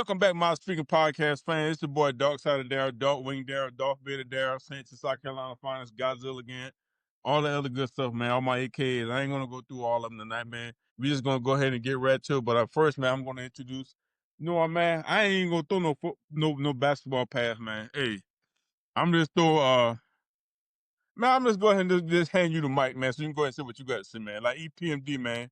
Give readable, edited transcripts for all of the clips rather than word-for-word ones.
Welcome back, my speaking podcast fans. It's your boy Dark Side of Daryl, Dark Wing Daryl, Darth Vader Daryl, Saints of South Carolina Finest, Godzilla again, all the other good stuff, man. All my AKs. I ain't gonna go through all of them tonight, man. We just gonna go ahead and get right to it. But first, man, I'm gonna introduce. You know what, man? I ain't gonna throw no basketball pass, man. Hey, I'm just throw man. I'm just go ahead and just hand you the mic, man. So you can go ahead and say what you got to say, man. Like EPMD, man.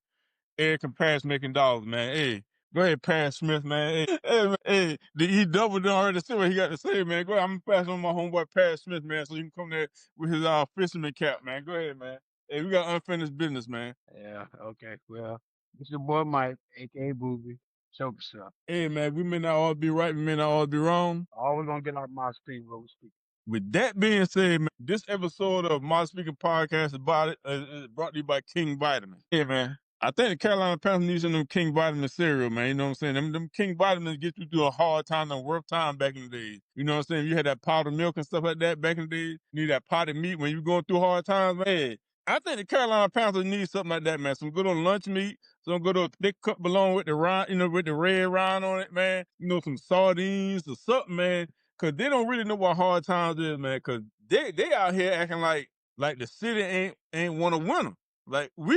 Eric and Paris making dollars, man. Hey, go ahead, Paris Smith, man. Hey, man, hey, he doubled down already to say what he got to say, man. Go ahead, I'm gonna pass on my homeboy Paris Smith, man, so you can come there with his fisherman cap, man. Go ahead, man. Hey, we got unfinished business, man. Yeah, okay. Well, it's your boy Mike, aka Booby. Choke yourself. Hey, man, we may not all be right, we may not all be wrong. Always gonna get out my speed where we speak. With that being said, man, this episode of My Speaking Podcast is brought to you by King Vitamin. Hey, man. I think the Carolina Panthers need some of them King Vitamin cereal, man. You know what I'm saying? Them King Vitamins get you through a hard time, the rough time back in the days. You know what I'm saying? You had that powdered milk and stuff like that back in the days. You need that potted meat when you going through hard times, man. Hey, I think the Carolina Panthers need something like that, man. Some good old lunch meat, some good old thick cup belong with the rind, with the red rind on it, man. Some sardines or something, man. Cause they don't really know what hard times is, man. Cause they out here acting like the city ain't want to win them. Like we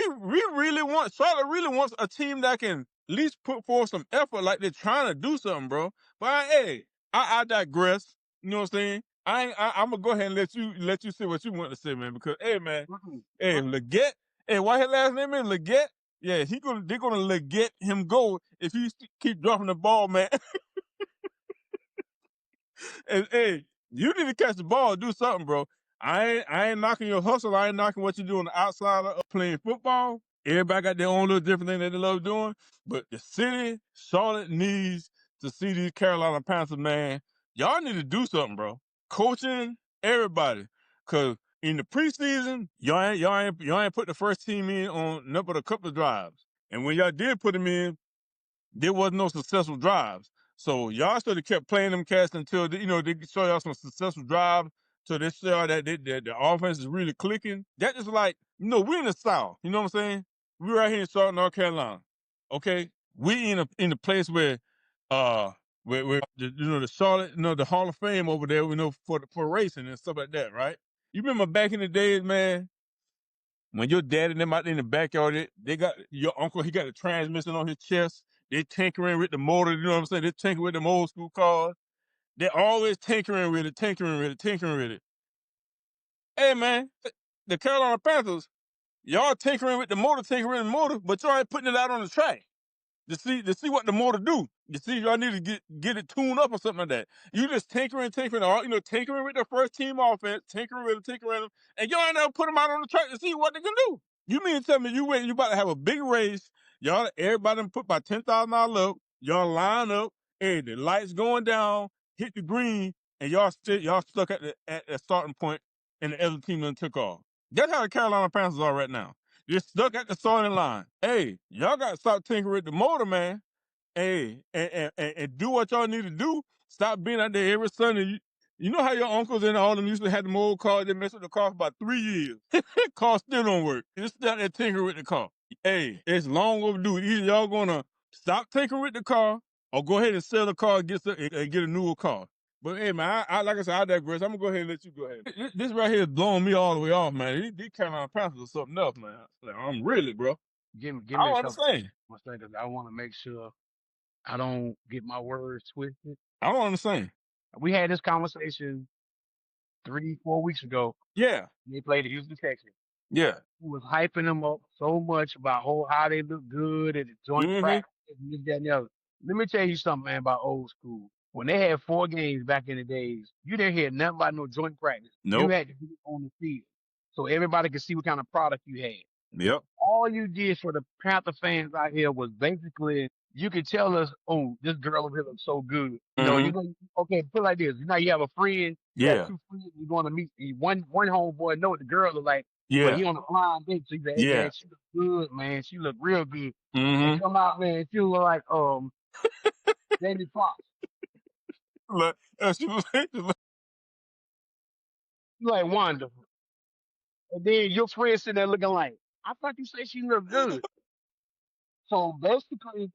really want Charlotte really wants a team that can at least put forth some effort, like they're trying to do something, bro. But hey, I digress. You know what I'm saying? I'm gonna go ahead and let you say what you want to say, man. Because hey, man, hey Leggett, hey, why his last name is Leggett? Yeah, they're gonna Leggett him go if he keep dropping the ball, man. And hey, you need to catch the ball, do something, bro. I ain't knocking your hustle. I ain't knocking what you do on the outside of playing football. Everybody got their own little different thing that they love doing. But the city, Charlotte needs to see these Carolina Panthers, man. Y'all need to do something, bro. Coaching, everybody. Cause in the preseason, y'all ain't put the first team in on nothing but a couple of drives. And when y'all did put them in, there was no successful drives. So y'all should have kept playing them cats until they show y'all some successful drives. So they show y'all that the offense is really clicking. That is like, we're in the South. You know what I'm saying? We're right here in Charlotte, North Carolina. Okay, we in a place where the Charlotte, the Hall of Fame over there, for racing and stuff like that, right? You remember back in the days, man, when your dad and them out in the backyard, they got your uncle, he got a transmission on his chest. They tinkering with the motor, you know what I'm saying? They tinkering with them old school cars. They're always tinkering with it. Hey, man, the Carolina Panthers, y'all tinkering with the motor, but y'all ain't putting it out on the track to see what the motor do. You see, y'all need to get it tuned up or something like that. You just tinkering, tinkering with the first team offense, tinkering with them, and y'all ain't never put them out on the track to see what they can do. You mean to tell me you about to have a big race? Everybody done put about $10,000 up. Y'all line up, hey, the lights going down, hit the green, and y'all stuck at the starting point, and the other team done took off. That's how the Carolina Panthers are right now. You're stuck at the starting line. Hey, y'all got to stop tinkering with the motor, man. Hey, and do what y'all need to do. Stop being out there every Sunday. You know how your uncles and all them used to have the old car, they messed with the car for about 3 years. Car still don't work. Just stay out there tinkering with the car. Hey, it's long overdue. Either y'all gonna stop tinkering with the car or go ahead and sell the car and get a newer car. But hey, man, I like I said, I digress. I'm gonna go ahead and let you go ahead. This right here is blowing me all the way off, man. These Carolina Panthers are something else, man. Like, I'm really, bro. Give I me don't a couple understand. seconds. I want to make sure I don't get my words twisted. I don't understand. We had this conversation 3-4 weeks ago. Yeah. They played the Houston Texans. Yeah. Who was hyping them up so much about how they look good at the joint practice and this, that, and the other. Let me tell you something, man, about old school. When they had 4 games back in the days, you didn't hear nothing about no joint practice. Nope. You had to be on the field so everybody could see what kind of product you had. Yep. All you did for the Panther fans out here was basically you could tell us, oh, this girl over here looks so good. Okay, put it like this. You have a friend, you got 2 friends, you're going to meet one homeboy know what the girl look like. Yeah. But he on a blind date, so you say, hey, man, she look good, man. She look real good. And come out, man, she look like Jamie Foxx. She like wonderful. And then your friend sitting there looking like, I thought you said she looked good. So basically,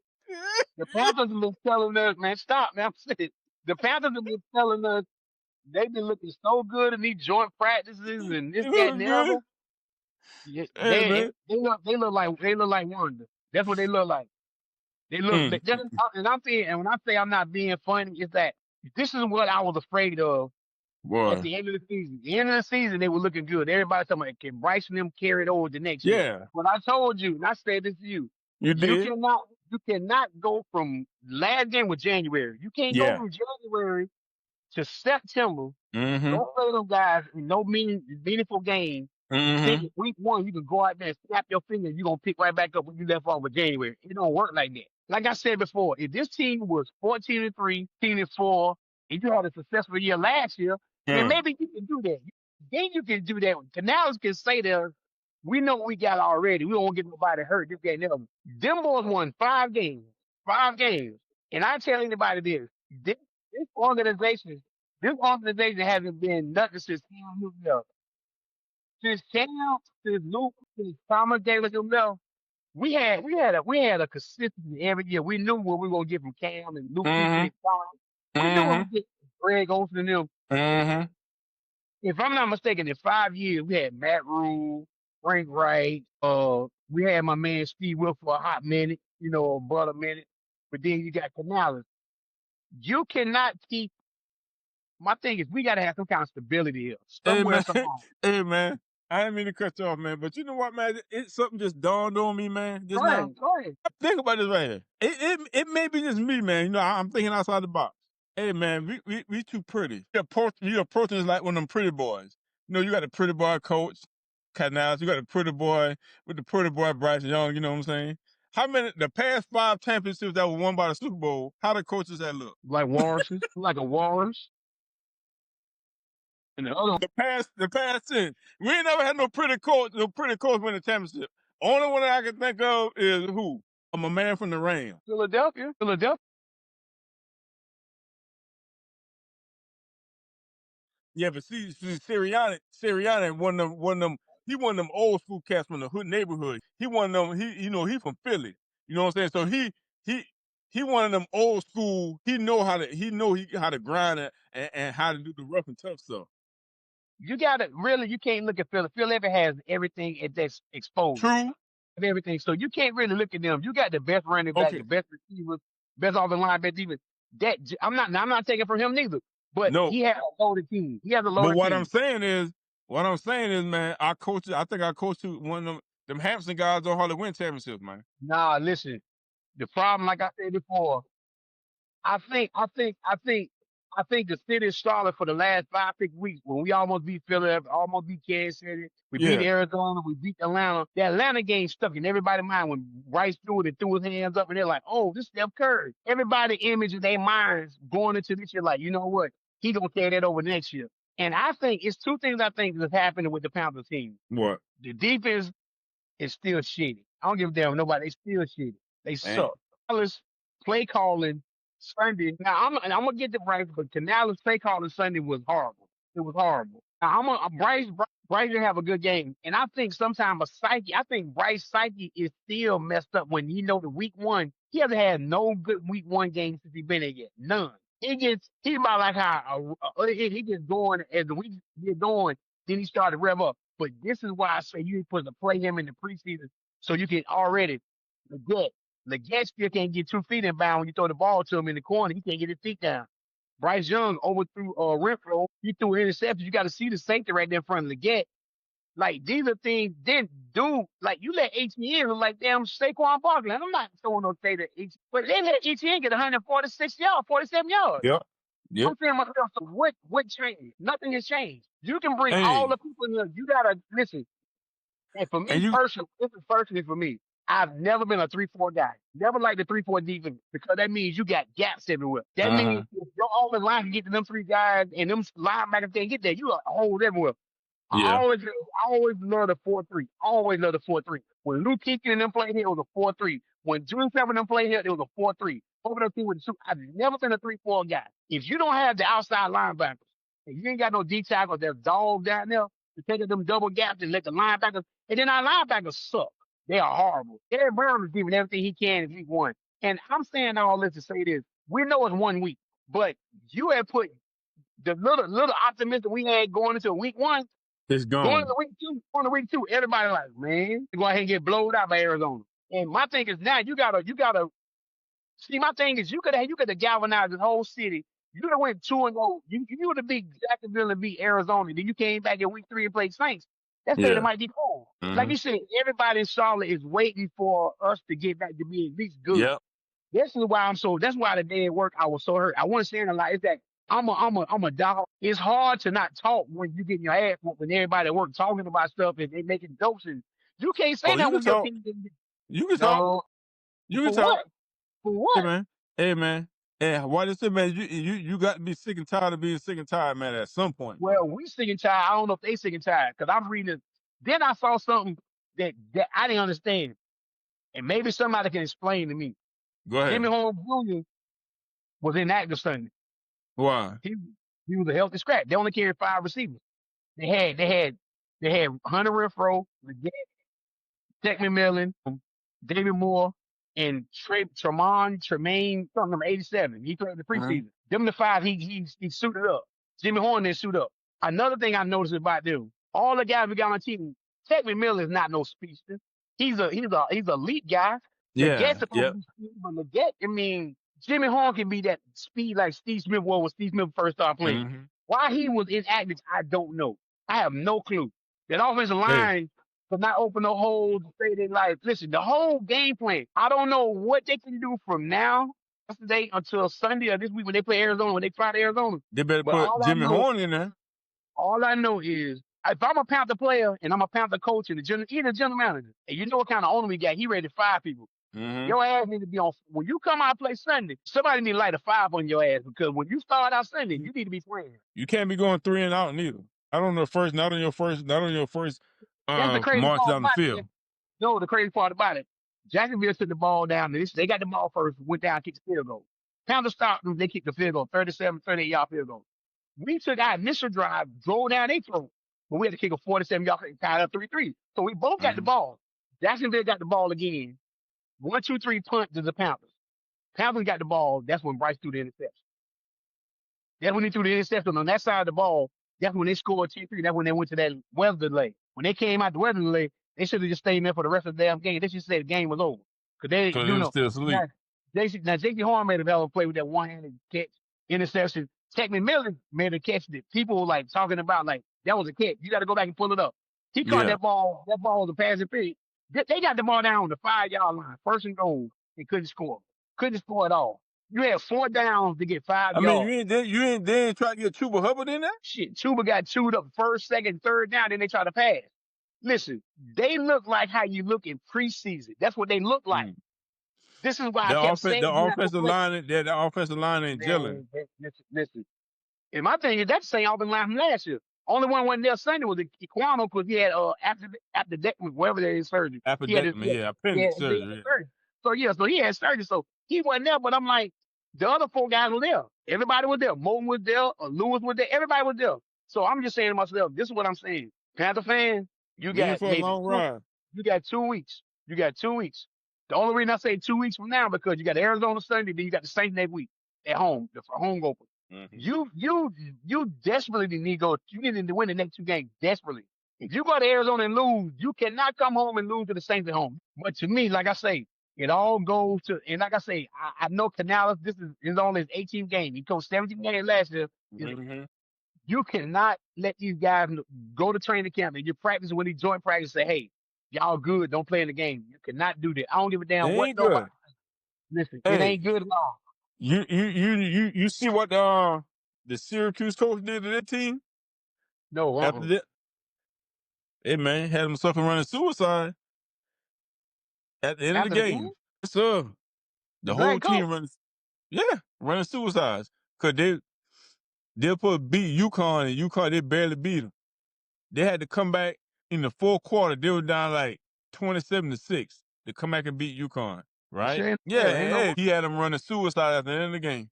The Panthers have been telling us, man, stop, man. I'm saying, the Panthers have been telling us they've been looking so good in these joint practices and this, It that, was and the good. other. Yeah, Hey man. they look like Wanda. That's what they look like. They look Mm. and I'm saying, and when I say I'm not being funny, it's that this is what I was afraid of at Boy. the end of the season. The end of the season, they were looking good. Everybody talking about, can Bryce and them carry it over the next year? Yeah, When I told you, and I said this to you, you you did. cannot you cannot go from last game with January. You can't go Yeah. from January to September. Mm-hmm. Don't play them guys in no meaningful game. Think Mm-hmm. week one, you can go out there and snap your finger and you're going to pick right back up when you left off with January. It don't work like that. Like I said before, if this team was 14-3, 10-4, and you had a successful year last year, then maybe you can do that. Then you can do that. Canales can say to we know what we got already. We don't get nobody hurt. This, that, and the other. Them boys won 5 games. 5 games. And I tell anybody this organization, this organization hasn't been nothing since Cam Newton left. Since Cam, since Luke, since Thomas Davis left, we had a consistency every year. We knew what we were gonna get from Cam and Luke Kuechly Mm-hmm. and Thomas. We knew what Mm-hmm. we get from Greg Olsen and them. Mm-hmm. If I'm not mistaken, in 5 years we had Matt Rule, Frank Wright, we had my man Steve Wilson for a hot minute, about a minute. But then you got Canales. You cannot keep. My thing is, we got to have some kind of stability here, Hey somewhere, man. somehow. Hey man. I didn't mean to cut you off, man. But you know what, man? It something just dawned on me, man, Go just now. ahead, go ahead. Think about this right here. It may be just me, man. I'm thinking outside the box. Hey man, we too pretty. You approaching us like one of them pretty boys. You got the pretty boy coach, Canals, you got the pretty boy with the pretty boy Bryce Young, you know what I'm saying? How many the past 5 championships that were won by the Super Bowl, how the coaches that look? Like Warren's, like a Warren's, and the other one, The past 10. We ain't never had no pretty coach win the championship. Only one that I can think of is who? I'm a man from the Rams. Philadelphia. Yeah, but see Sirianni, one of them, he one of them old school cats from the hood neighborhood. He one of them, he from Philly. You know what I'm saying? So he he one of them old school, he how to grind and how to do the rough and tough stuff. You can't look at Philly. Philadelphia has everything that's exposed. True. Everything. So you can't really look at them. You got the best running back, Okay. the best receivers, best offensive line, best defense. I'm not taking from him neither. But No. he has a loaded team. He has a But loaded what team. I'm saying is, man, I think our coach one of them Hampson guys don't hardly win championships, man. Nah, listen. The problem, like I said before, I think the city is Charlotte for the last 5, 6 weeks when we almost beat Philadelphia, almost beat Kansas City, we beat Yeah. Arizona, we beat Atlanta. The Atlanta game stuck in everybody's mind when Rice threw it and threw his hands up, and they're like, "Oh, this is Steph Curry." Everybody image in their minds going into this year like, you know what? He gonna carry that over next year. And I think it's two things I think that's happening with the Panthers team. What? The defense is still shitty. I don't give a damn with nobody. They still shitty. They Man. suck. Canales play calling Sunday. Now I'm gonna get the Bryce, but Canales play calling Sunday was horrible. It was horrible. Now Bryce didn't have a good game, and I think sometimes I think Bryce psyche is still messed up when the week one he hasn't had no good week one game since he been there yet. None. He's about like how he gets going as the weeks get going, then he started to rev up. But this is why I say you supposed to play him in the preseason so you can already Leggett. Leggett still can't get 2 feet in bound when you throw the ball to him in the corner. He can't get his feet down. Bryce Young overthrew Renfro. He threw an interception. You got to see the safety right there in front of Leggett. Like, these are things, then, dude, like, you let ATN look like damn Saquon Barkley. And I'm not throwing no shade at ATN, but they let ATN get 146 yards, 47 yards. Yep. Yep. I'm saying to myself, so what changed? Nothing has changed. You can bring Hey. all the people in here. You got to, listen, and for me personally, this is personally for me. I've never been a 3-4 guy. Never liked the 3-4 defense because that means you got gaps everywhere. That means if your offensive line can get to them 3 guys and them linebackers can't get there, you got a hole everywhere. Yeah. I always love the 4-3. Always love the 4-3. When Luke Kuechly and them played here, it was a 4-3. When June 7 and them played here, it was a 4-3. Over the team with the 2. I've never been a 3-4 guy. If you don't have the outside linebackers, and you ain't got no D tackles, there's dogs down there to take them double gaps and let the linebackers, and then our linebackers suck. They are horrible. Derek Brown is giving everything he can in week one. And I'm saying all this to say this: we know it's 1 week, but you have put the little optimism we had going into week 1, It's going gone. into week 2, everybody like, man, go ahead and get blowed out by Arizona. And my thing is now you gotta see. My thing is you could have galvanized the whole city. You could have went 2-0. You would have beat Jacksonville and beat Arizona. Then you came back in week 3 and played Saints. That stadium Yeah. might be full. Like Mm-hmm. you said, everybody in Charlotte is waiting for us to get back to being at least good. Yep. This is why that's why the day at work I was so hurt. I want to say it a lot. Is that I'm a dog. It's hard to not talk when you getting your ass whooped when everybody at work talking about stuff and they making jokes and you can't say Oh, you that can when your talk. team didn't. You can talk. No, You can for talk. what? For Hey what? man. Hey man. Hey, why this say, man? You got to be sick and tired of being sick and tired, man. At some point, bro. Well, we sick and tired. I don't know if they sick and tired because I'm reading it. Then I saw something that I didn't understand, and maybe somebody can explain to me. Go ahead. Jimmy Holmes Jr. was inactive Sunday. Why? He was a healthy scratch. They only carried 5 receivers. They had Hunter Renfro, Tech McMillan, David Moore, and Tremaine, something number 87. He played the preseason. Them the 5 he suited up. Jimmy Horn didn't suit up. Another thing I noticed about them, all the guys we got on the team, Tech McMillan is not no speedster. He's a elite guy. Yeah. Supposed Yep. to be speed, but Leggett, I mean, Jimmy Horn can be that speed like Steve Smith was when Steve Smith first started playing. Mm-hmm. Why he was inactive, I don't know. I have no clue. That offensive Hey. line could not open no holes to say they like, listen, the whole game plan, I don't know what they can do from now, yesterday until Sunday or this week when they play Arizona, when they fly to Arizona. They better But put Jimmy Horn in there. all I know is if I'm a Panther player and I'm a Panther coach and either general manager, and you know what kind of owner we got, he ready to fire people. Mm-hmm. Your ass need to be on. When you come out and play Sunday, somebody need to light a 5 on your ass because when you start out Sunday, you need to be playing. You can't be going 3 and out neither. I don't know not on your first That's the crazy march part down the about it. field. No, the crazy part about it, Jacksonville took the ball down. They got the ball first, went down, kicked the field goal. Panthers stopped them. They kicked the field goal, 37, 38-yard field goal. We took our initial drive, drove down their throat, but we had to kick a 47-yard, tied up 3-3. So we both got the ball. Jacksonville got the ball again. 1, 2, 3 punt to the Panthers. Panthers got the ball. That's when Bryce threw the interception. That's when he threw the interception on that side of the ball. That's when they scored 10-3. That's when they went to that weather delay. When they came out the weather delay, they should have just stayed there for the rest of the damn game. They should say the game was over. Because they, So they was still asleep. J.C. Horn made a hell of a play with that one-handed catch interception. Tech McMillan made a catch that people were like talking about like that was a catch. You got to go back and pull it up. He caught that ball. That ball was a passing period. They got the ball down on the 5-yard line, first and goal, and couldn't score. Couldn't score at all. You had 4 downs to get 5 yards. I mean, they ain't try to get Chuba Hubbard in there? Shit, Chuba got chewed up first, second, third down, then they try to pass. Listen, they look like how you look in preseason. That's what they look like. This is why I kept saying the offensive line ain't gelling. Listen. And my thing is that's the same offensive line from last year. Only one wasn't there Sunday was Iquano because he had after that whatever that is surgery. Appendix surgery. So he had surgery. So he wasn't there, but I'm like, the other 4 guys were there. Everybody was there. Moton was there. Lewis was there. Everybody was there. So I'm just saying to myself, this is what I'm saying. Panther fan, you got for a long ride. You got 2 weeks. You got 2 weeks. The only reason I say 2 weeks from now because you got Arizona Sunday, then you got the Saints next week at home, the home opener. You desperately need to go. You need to win the next 2 games desperately. If you go to Arizona and lose, you cannot come home and lose to the Saints at home. But to me, like I say, it all goes to, and like I say, I know Canales, this is only his 18th game. He coached 17 games last year. You cannot let these guys go to training camp and you practice when he joint practice say, hey, y'all good, don't play in the game. You cannot do that. I don't give a damn what nobody. Listen, it ain't good at all. You see what the Syracuse coach did to that team? No, after that. Hey man, had himself running suicide at the end of the game. Yes, sir. The whole team running suicides. Cause they'll beat UConn and UConn they barely beat them. They had to come back in the 4th quarter. They were down like 27-6 to come back and beat UConn. Right? He had them running suicide at the end of the game.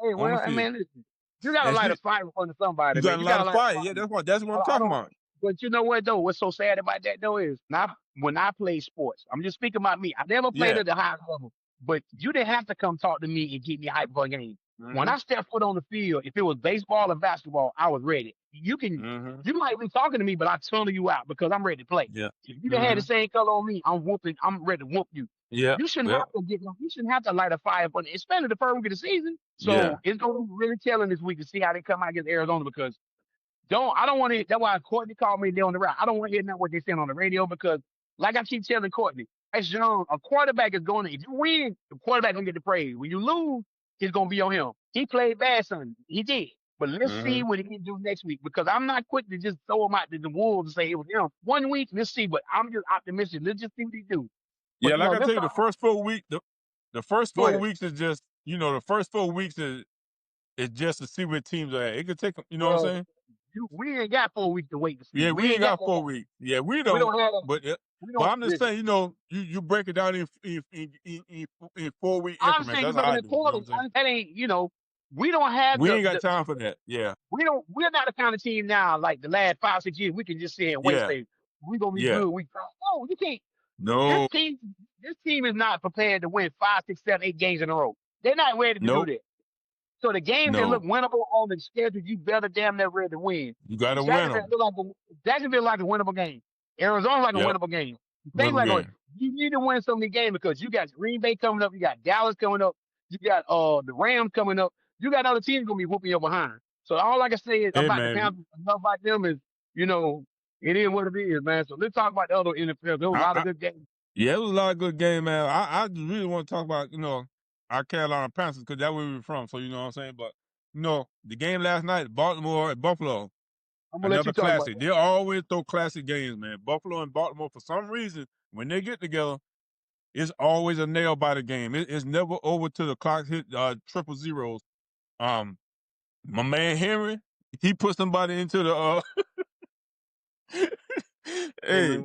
Hey, well, I mean, listen, you got to light a fire in front of somebody. You got to light a fire. Yeah, that's what I'm talking about. But you know what, though? What's so sad about that, though, is when I play sports, I'm just speaking about me. I never played at the highest level. but you didn't have to come talk to me and get me hyped for a game. When I stepped foot on the field, if it was baseball or basketball, I was ready. You might be talking to me, but I tunnel you out because I'm ready to play. Yeah. If you done had the same color on me, I'm ready to whoop you. Yeah. You shouldn't have to you shouldn't have to light a fire for it, especially the first week of the season. So it's gonna be really telling this week to see how they come out against Arizona because I don't want to. That's why Courtney called me there on the route. I don't want to hear nothing what they saying on the radio because, like I keep telling Courtney, as young, a quarterback is going to. If you win, the quarterback gonna get the praise. When you lose, it's gonna be on him. He played bad, son. He did. But let's see what he can do next week because I'm not quick to just throw him out to the wolves and say it was him. 1 week, let's see. But I'm just optimistic. Let's just see what he do. But, yeah, like I tell you, the first 4 weeks, the first 4 weeks is just, the first 4 weeks is just to see where teams are at. It could take, you know what I'm saying? We ain't got 4 weeks to wait to see. Yeah, we ain't got 4 weeks. Yeah, we don't have but I'm just saying, you break it down in 4-week increments. I'm saying That's how I do it. That ain't, we don't have. We ain't got time for that. Yeah, we're not the kind of team now like the last 5-6 years. We can just sit and wait. Say we gonna be good. No, you can't. No, this team is not prepared to win 5, 6, 7, 8 games in a row. They're not ready to do that. So the games that look winnable on the schedule, you better damn near ready to win. You got to win them. Jacksonville like a winnable game. Arizona like a winnable game. Things like you need to win so many games because you got Green Bay coming up, you got Dallas coming up, you got the Rams coming up, you got other teams gonna be whooping you behind. So all I can say is about the Panthers, enough about them is, it is what it is, man. So let's talk about the other NFL. There was a lot of good games. Yeah, it was a lot of good games, man. I just really want to talk about, our Carolina Panthers because that's where we're from. So you know what I'm saying. But the game last night, Baltimore and Buffalo, another classic. They always throw classic games, man. Buffalo and Baltimore, for some reason, when they get together, it's always a nail biter game. It's never over till the clock hit triple zeros. My man Henry, he put somebody into the hey,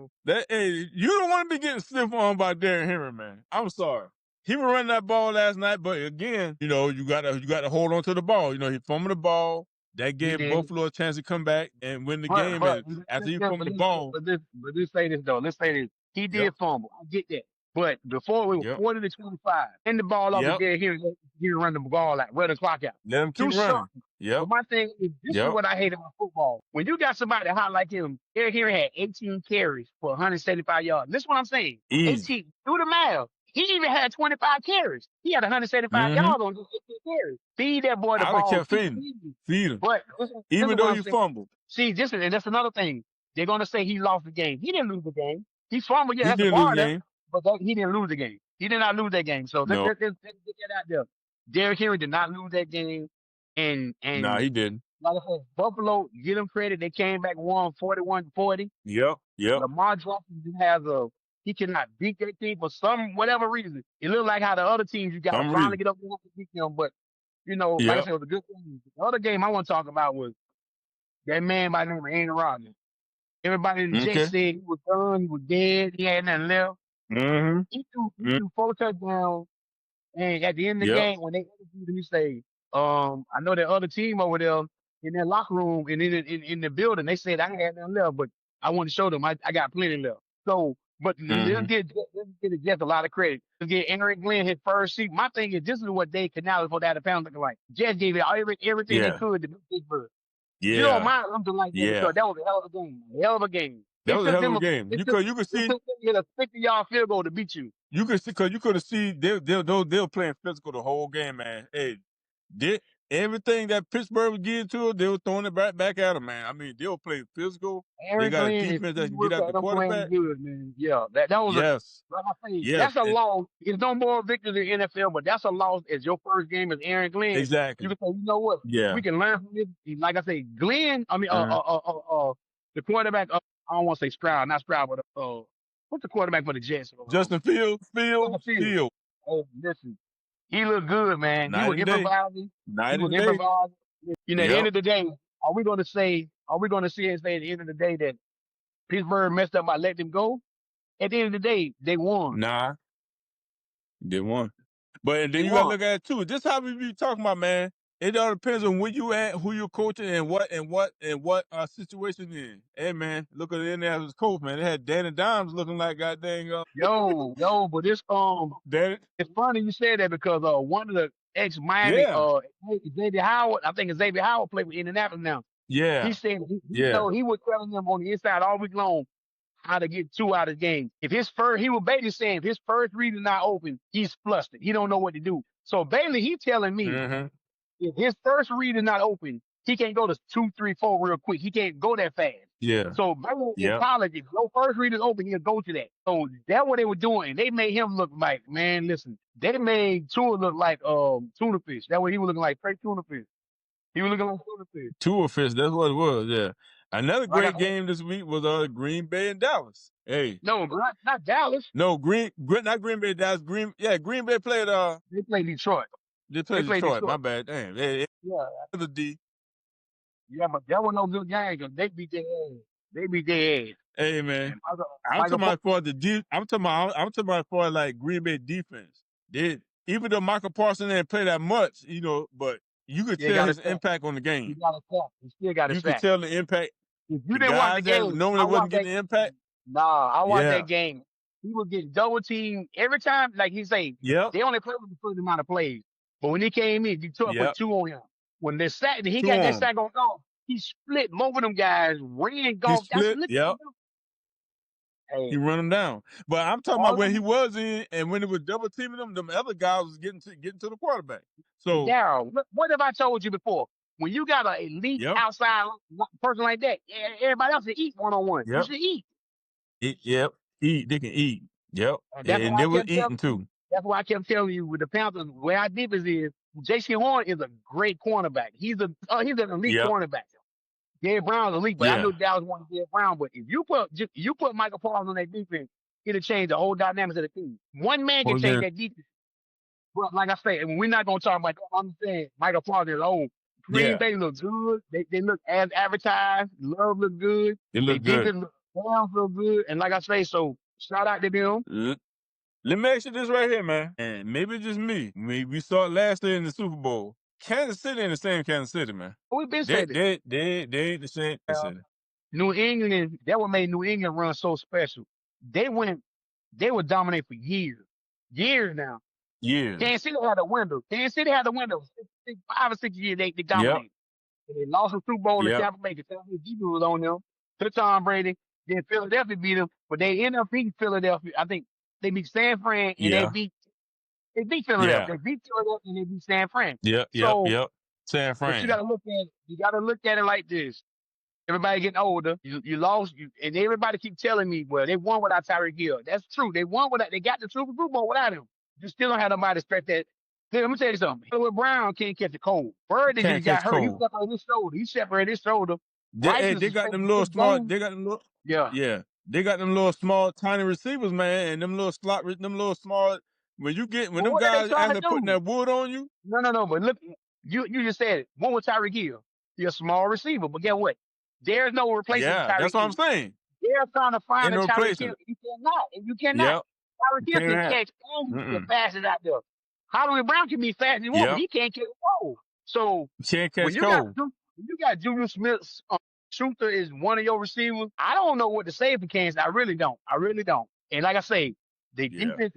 you don't want to be getting stiff on by Derrick Henry, man. I'm sorry. He was running that ball last night, but again, you gotta hold on to the ball. He fumbled the ball. That gave Buffalo a chance to come back and win the game. And after he fumbled the ball, but let's say this though. Let's say this. He did fumble. I get that. But before we were 40-25, and the ball off Derrick Henry, he run the ball out, run the clock out. Let him keep running. But my thing is, this is what I hate about football. When you got somebody hot like him, Derrick Henry had 18 carries for 175 yards. This is what I'm saying. 18. Do the math. He even had 25 carries. He had 175 yards on just 15 carries. Feed that boy the ball. I kept feeding him. But even though you fumbled. See, and that's another thing. They're going to say he lost the game. He didn't lose the game. He fumbled. Yeah, he didn't lose the game. But he didn't lose the game. He did not lose that game. So let's get that out there. Derrick Henry did not lose that game. And nah, he didn't. Like I said, Buffalo, give them credit. They came back, won 41-40. Yep. Lamar Jackson he cannot beat that team for whatever reason. It looked like how the other teams you got to finally get up and beat them. But, like I said, it was a good game. The other game I want to talk about was that man by the name of Aaron Rodgers. Everybody in the Jets said he was done, he was dead, he had nothing left. He threw 4 touchdowns, and at the end of the game, when they interviewed him, he say, I know that other team over there in their locker room and in the building, they said I had nothing left, but I want to show them I got plenty left. So, but let's give Jets a lot of credit. Let's get Aaron Glenn his first seat. My thing is, this is what Dave Canales for that pound looking like. Jets gave it everything they could to beat Pittsburgh. Yeah. You don't mind something like that because that was a hell of a game. Hell of a game. That was a hell of a game. You could see get a 50-yard field goal to beat you. You could see because you could have seen they were playing physical the whole game, man. Hey, everything that Pittsburgh was getting to them, they were throwing it back at them, man. I mean, they were playing physical. They got a defense that can get out the quarterback. Good, man. Yeah, that was like I say, that's a loss. It's no more victory in the NFL, but that's a loss as your first game as Aaron Glenn. Exactly. You can say, you know what? Yeah. We can learn from this. Like I say, Glenn. I mean, the quarterback. I don't want to say Stroud, not Stroud, but what's the quarterback for the Jets? Justin Fields. Fields. Oh, listen. He looked good, man. He was improvising. At the end of the day, are we going to say at the end of the day that Pittsburgh messed up by letting him go? At the end of the day, they won. Nah. They won. But then you got to look at it, too. This is how we be talking about, man. it all depends on where you at, who you're coaching, and what situation in. Hey man, look at the Indianapolis coach, man. They had Danny Dimes looking like goddamn But this Danny. it's funny you said that because one of the ex Miami Yeah. Xavier Howard, I think Xavier Howard played with Indianapolis now. Yeah. He said Yeah. he was telling them on the inside all week long how to get two out of the game. If his first, he was basically saying if his first read is not open, he's flustered. He don't know what to do. So Bailey, he telling me Mm-hmm. if his first read is not open, he can't go to 2, 3, 4 real quick. He can't go that fast. Yeah. So Bailey in Yeah. college, if your first read is open, he'll go to that. So that's what they were doing. They made him look like, man, listen, they made Tua look like tuna fish. That's what he was looking like, straight tuna fish. He was looking like tuna fish. Tua fish, that's what it was, yeah. Another Like great game this week was Green Bay and Dallas. Hey. No, not Dallas. No, not Green Bay, Dallas. Green Bay played They played Detroit. They played Detroit. My bad. Damn. Yeah. The D. Yeah, but that was no good game because they beat their ass. They beat their ass. Hey man. I'm talking about for the I'm talking about for like Green Bay defense. Even though Michael Parsons didn't play that much, but you could tell his impact on the game. He got a sack. He still got a sack. You could tell the impact. If you didn't watch the game, normally wasn't getting the impact. Nah, I watched that game. He was getting double teamed every time. Like he say, they only played with a certain amount of plays. But when he came in, Detroit put 2 on him. When they sack, he got that sack on golf. He split both of them guys, ran golf. Yep. Hey. He run them down. But I'm talking about when he was in and when it was double teaming them other guys was getting to the quarterback. So Darryl, what have I told you before? When you got an elite outside person like that, everybody else should eat one-on-one. You should eat. Eat. They can eat. Yep. And they were eating too. That's why I kept telling you with the Panthers, where our defense is, J.C. Horn is a great cornerback. He's an elite cornerback. Derrick Brown's elite, but I knew Dallas wanted Derrick Brown. But if you put Michael Parsons on that defense, it'll change the whole dynamics of the team. One man can change that defense. But like I said, we're not going to talk about that. I'm saying Michael Parsons is old. Green Bay look good. They look as advertised. Love look good. They look good. Defense look good. And like I say, so shout out to them. Let me ask you this right here, man. And maybe just me. We saw it last year in the Super Bowl. Kansas City ain't the same Kansas City, man. We've been saying they ain't the same Kansas City. New England, that what made New England run so special. They would dominate for years. Years now. Years. Kansas City had a window. 5 or 6 years they dominated. And they lost the Super Bowl to Tampa Bay. The Tampa Bay defense was on them. To Tom Brady. Then Philadelphia beat them. But they ended up beating Philadelphia. I think they beat San Fran and they beat Philadelphia. They beat Philadelphia and they beat San Fran. San Fran. But you gotta look at it like this. Everybody getting older. You lost, and everybody keep telling me, well, they won without Tyreek Hill. That's true. They won without. They got the Super Bowl without him. You still don't have nobody to stretch that. Let me tell you something. With Brown can't catch a cold. Bird just got hurt. He separated his shoulder. They got them little small. They got them little. Yeah. They got them little small, tiny receivers, man, and them little small. When them guys actually putting that wood on you. No. But look, you just said it. One with Tyreek Hill. You're a small receiver, but guess what? There's no replacement. Yeah, that's what I'm saying. They're trying to find a Tyreek Hill. You cannot. Tyreek Hill can catch the fastest out there. Hollywood Brown can be fast as well, but he can't catch a roll. So can't catch when you got Julius Smith, Shooter is one of your receivers. I don't know what to say for Kansas. I really don't. And like I say, the defense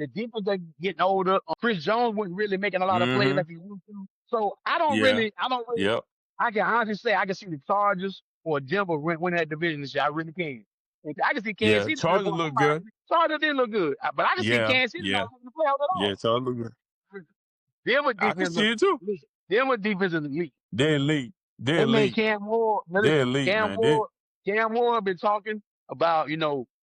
are getting older. Chris Jones wasn't really making a lot of plays like he used to. So I don't really. I can honestly say I can see the Chargers or Denver win that division this year. I really can. I can see Kansas City. Chargers look good. Chargers did look good, but I can see Kansas City not in the playoffs at all. Yeah, Chargers look good. Denver defense. I can see it too. Denver defense is elite. They're elite. They made Cam Moore. They're elite, Cam Moore been talking about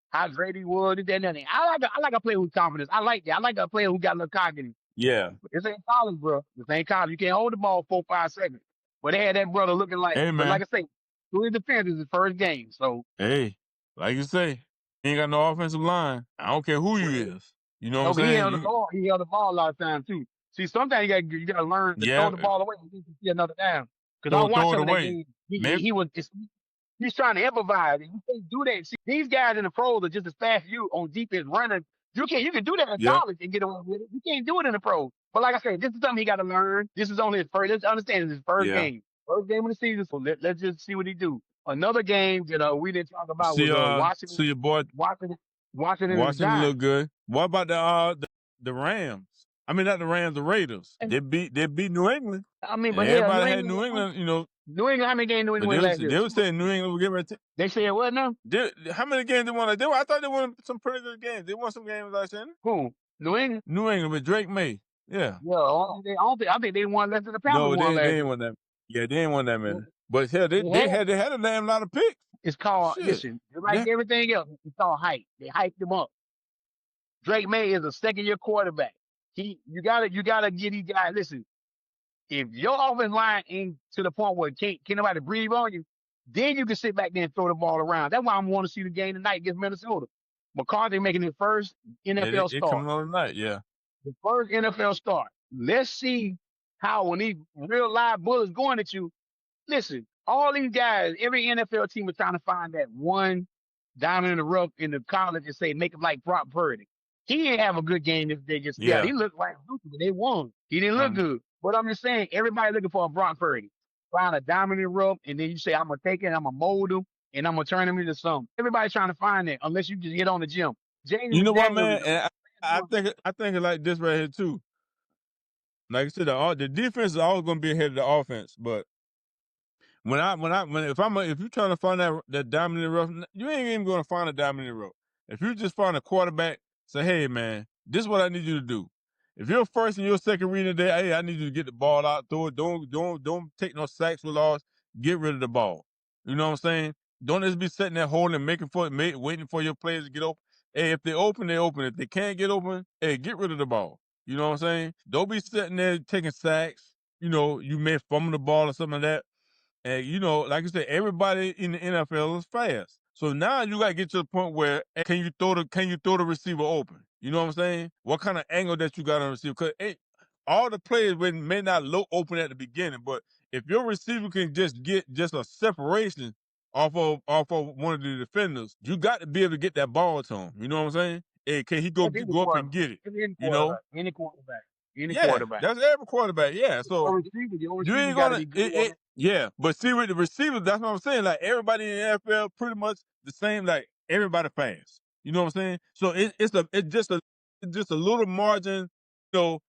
how great he was and that. I like a player with confidence. I like that. I like a player who got a little confidence. Yeah. This ain't college, bro. This ain't college. You can't hold the ball 4 or 5 seconds. But they had that brother looking like, like I say, who is the Panthers his first game. So hey, like you say, he ain't got no offensive line. I don't care who you is. You know what I'm saying? He held the ball a lot of times too. See, sometimes you got to learn to throw the ball away and see another down. Because I watched him that game. He's trying to improvise. And you can't do that. See, these guys in the pros are just as fast as you on defense running You can do that in college and get away with it. You can't do it in the pro. But like I said, this is something he got to learn. This is only his first. Let's understand it's his first game. First game of the season. So let's just see what he do. Another game that we didn't talk about was Washington. See your boy Washington and the Washington look Giants. good. What about the Rams? I mean, not the Rams, the Raiders. They beat New England. I mean, but everybody had New England. New England. How many games New England won last year? They were saying New England would get ready. They said what now? How many games they won? I thought they won some pretty good games. They won some games last year. Who? New England. New England with Drake May. Yeah. I think they won less than the Panthers won last year. They didn't win that. Yeah, they didn't win that many. But hell, they had a damn lot of picks. It's called listen, like everything else. It's called hype. They hyped him up. Drake May is a second-year quarterback. You gotta get these guys. Listen, if your offensive line ain't to the point where can't nobody breathe on you, then you can sit back there and throw the ball around. That's why I want to see the game tonight against Minnesota. McCarthy making his first NFL start. Coming on tonight, yeah. The first NFL start. Let's see how when these real live bullets going at you. Listen, all these guys, every NFL team is trying to find that one diamond in the rough in the college and say make him like Brock Purdy. He didn't have a good game if they just he looked like but they won. He didn't look good. But I'm just saying, everybody looking for a Brock Purdy. Find a diamond in the rough, and then you say, I'm gonna take it, I'm gonna mold him, and I'm gonna turn him into something. Everybody's trying to find that, unless you just hit on the gym. You know what, man? And I think it like this right here too. Like I said, the defense is always gonna be ahead of the offense, but if you're trying to find that diamond in the rough, you ain't even gonna find a diamond in the rough. If you just find a quarterback, say, hey man, this is what I need you to do. If you're first and your second reading today, hey, I need you to get the ball out, throw it. Don't take no sacks for loss. Get rid of the ball. You know what I'm saying? Don't just be sitting there holding, waiting for your players to get open. Hey, if they open, they open. If they can't get open, hey, get rid of the ball. You know what I'm saying? Don't be sitting there taking sacks. You may fumble the ball or something like that. And like I said, everybody in the NFL is fast. So now you gotta get to the point where can you throw the receiver open? You know what I'm saying? What kind of angle that you got on the receiver? Because all the players may not look open at the beginning, but if your receiver can just get just a separation off of one of the defenders, you got to be able to get that ball to him. You know what I'm saying? Hey, can he go up and get it? Any quarterback. That's every quarterback. Yeah. So you ain't gonna. But see with the receivers, that's what I'm saying. Like everybody in the NFL, pretty much the same. Like everybody fast. You know what I'm saying? So it's just a little margin, of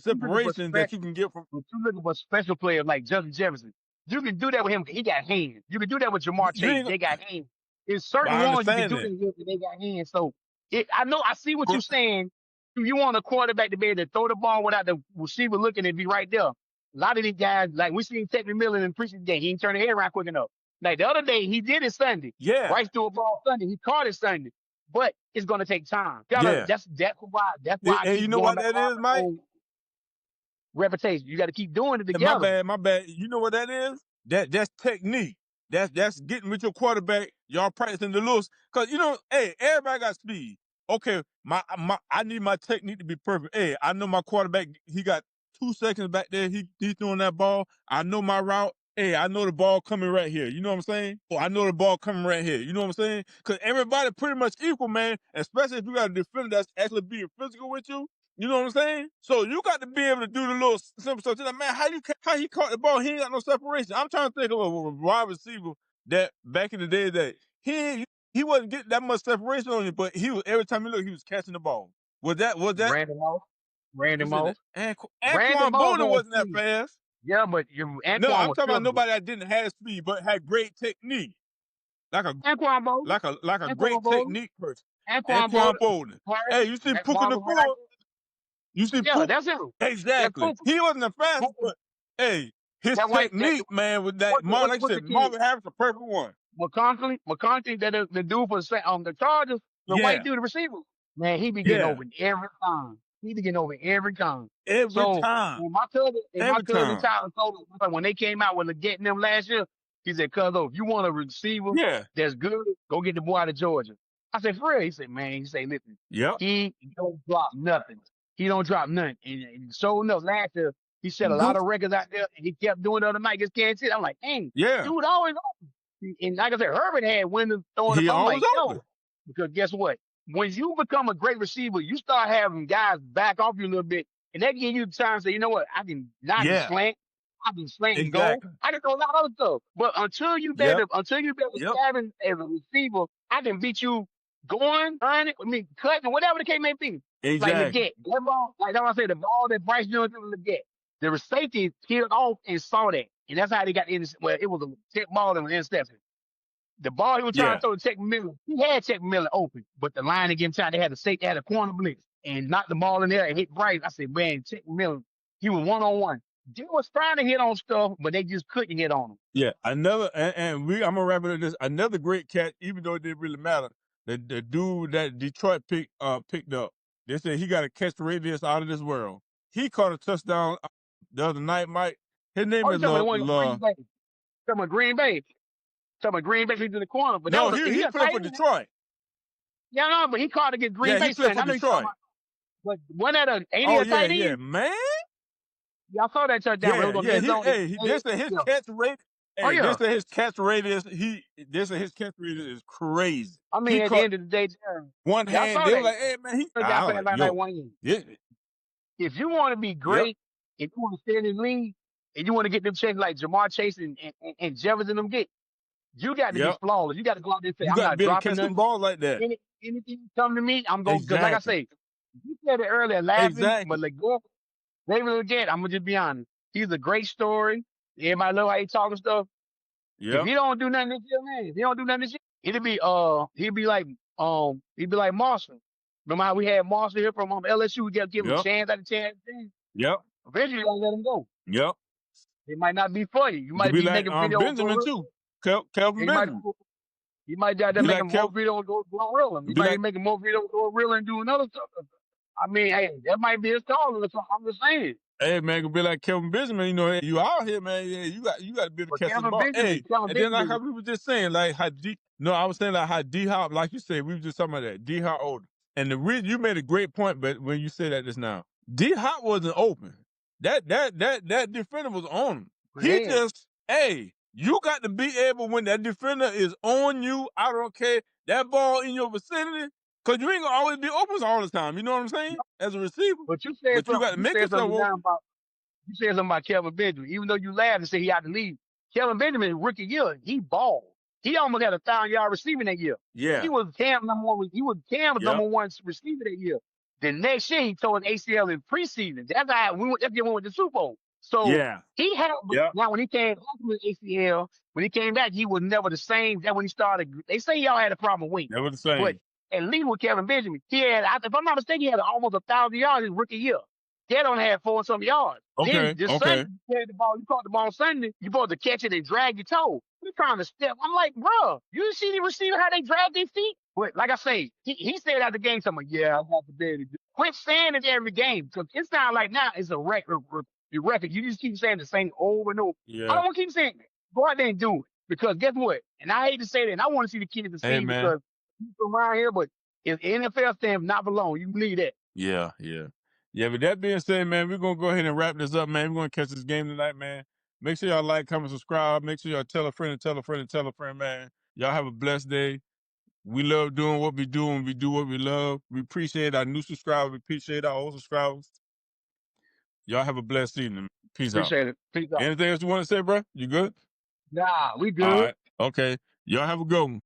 separation that you can get from. But you looking for special players like Justin Jefferson. You can do that with him. He got hands. You can do that with Jamar Chase. They got hands. There's certain ones you can do that with. They got hands. So I see what you're saying. You want a quarterback to be able to throw the ball without the receiver looking and be right there. A lot of these guys, like we seen Tech McMillan in the preseason game, he didn't turn the head around quick enough. Like the other day, he did it Sunday. Yeah. Rice threw a ball Sunday. He caught it Sunday. But it's going to take time. That's why I keep you know what that is, Mike? Reputation. You got to keep doing it together. My bad. You know what that is? That's technique. That's getting with your quarterback. Y'all practicing the loose. Because, hey, everybody got speed. Okay, I need my technique to be perfect. Hey, I know my quarterback, he got 2 seconds back there. He's throwing that ball. I know my route. Hey, I know the ball coming right here. You know what I'm saying? Or I know the ball coming right here. You know what I'm saying? Because everybody pretty much equal, man. Especially if you got a defender that's actually being physical with you. You know what I'm saying? So you got to be able to do the little simple stuff. Like, man, how he caught the ball? He ain't got no separation. I'm trying to think of a wide receiver that back in the day that he wasn't getting that much separation on you, but every time he looked, he was catching the ball. Was that Randy Moss? Anquan Bolden wasn't that fast. Yeah, but I'm talking about nobody that didn't have speed but had great technique. Like a great technique person. Anquan Bolden. Hey, you see Puka Nacua? You see Puka? That's him. Exactly. He wasn't the fastest, but hey, his technique, man, with that like I said, Marvin Harris, the perfect one. McConkey, that the dude for the Chargers, the white dude, the receiver. Man, he be getting over every time. He be getting over every time. Every time. When my cousin Tyler told us when they came out with getting them last year, he said, "Cuzzo, if you want a receiver that's good, go get the boy out of Georgia." I said, "For real?" He said, "Man," "listen, he don't drop nothing. He don't drop nothing." And so enough, last year he set a lot of records out there, and he kept doing the other night. Just can't sit. I'm like, dang, dude, always open. And like I said, Herbert had windows throwing the ball. Like, yo, because guess what? when you become a great receiver, you start having guys back off you a little bit, and that give you the time to say, you know what, I can Yeah, slant, I can slant and go, exactly. I can do a lot of other stuff. But Yep, until you better yep, establish as a receiver, I can beat you going, running, cutting, whatever the case may be. Like exactly. Leggett, that ball, like I said, the ball that Bryce Jones threw to Leggett, the safety peeled off and saw that, and that's how they got in. Well, it was a tip ball and an interception. The ball he was trying to Yeah, throw to Tech Miller, he had Tech Miller open, but the line again time they had to say they had a corner blitz and knocked the ball in there and hit Bryce. I said, man, Tech Miller, he was 1-on-1. They was trying to hit on stuff, but they just couldn't hit on him. yeah. Another, I'm gonna wrap it up. This another great catch, even though it didn't really matter. The dude that Detroit picked up, they said he got a catch radius out of this world. He caught a touchdown the other night, Mike. His name Oh, you is talking about the one in Green Bay? Talking about Green Bay? Talking about Green Bay he's in the corner, but that no, was he he a played tight for end. Detroit. Yeah, no, but he caught against Green Yeah, he Bay played Sunday. for I know you talking Detroit. about, but one that ain't he Oh a yeah, tight yeah, end? man. Yeah, I saw that touchdown, but it Yeah, was on the yeah. end He zone. And, hey, they said his yeah. catch rate. Oh Hey, they yeah. said his catch radius. They said his catch radius is crazy. I He mean, at the caught end of the day, Jared, one yeah, I hand. saw They were that. like, "Hey man, he." Touchdown I was pass like, last night, "Yo, one end. yeah, If you want to be yep, great, if you want to stay in the league, and you want to get them checks like Jamar Chase and Jefferson them get, you got to be yep." flawless. You got to go out there and say, You I'm got to not be able to dropping catch them nothing. balls like that. Anything come to me, I'm going to, because like I Exactly, say, you said it earlier laughing, but exactly. like, go, David Legette, I'm going to just be honest. He's a great story. Everybody love how he talking stuff. If Yep, he don't do nothing this year, man, if he don't do nothing this year, he'd be like Marshall. Remember how we had Marshall here from LSU? We got to give him yep, chance after chance. yep, Eventually, you gotta let him go. yep. It might not be for you. You You could might be be like making videos go Benjamin real. too, Kelvin You might Benjamin. you might be out there Be like making more Kel, videos go real. You be might be like making more videos go real and doing other stuff. I mean, hey, that might be his calling or something. I'm just saying. hey man, could be like Kelvin Benjamin. You know, hey, you out here, man. Yeah, you got to be able to But catch the ball. Hey, Kevin and then like how Benjamin, we were just saying, like how D. No, I was saying like how D Hop, like you said, we were just talking about that D Hop older. And the reason you made a great point, but when you said that just now, D Hop wasn't open. That defender was on him. He man. just, hey, you got to be able when that defender is on you. I don't care that ball in your vicinity, cause you ain't gonna always be open all the time. You know what I'm saying? As a receiver, But you said but you got something. to You make said yourself something now open. about you said something about Kevin Benjamin. Even though you laughed and said he had to leave, Kevin Benjamin rookie year, he balled. He almost had 1,000-yard receiving that year. He Yeah. was Cam's number one. He was Cam's Yep. number one receiver that year. The next year he tore an ACL in preseason. That's how we went. That's the year we went to the Super Bowl. So Yeah. he had. Yep. Now when he came back from the ACL, when he came back, he was never the same. That when he started. They say y'all had a problem with weight, Never the but same. at least with Kevin Benjamin, he had. If I'm not mistaken, he had almost 1,000 yards his rookie year. They don't have 4 and some yards. Then Okay. this Sunday, Okay. you carried the ball. You caught the ball Sunday. You supposed to catch it and drag your toe. You're trying to step. I'm like, bro, you see the receiver how they drag their feet? But like I say, he said after the game something. Yeah, I have to be able to do. Quit saying it every game because it sounds like now it's a record. Your record. You just keep saying the same over and over. I Yeah. don't want to keep saying it. Go out there and do it because guess what? And I hate to say that. And I want to see the kids to Hey see man. because he's from around here, but if NFL stands not for long, you believe that. Yeah. Yeah. Yeah. But that being said, man, we're gonna go ahead and wrap this up, man. We're gonna catch this game tonight, man. Make sure y'all like, comment, subscribe. Make sure y'all tell a friend and tell a friend and tell a friend, man. Y'all have a blessed day. We love doing what we do and we do what we love. We appreciate our new subscribers. We appreciate our old subscribers. Y'all have a blessed evening. Peace out. Appreciate it. Peace out. Anything else you want to say, bro? You good? Nah, we All good. right. Okay. Y'all have a good one.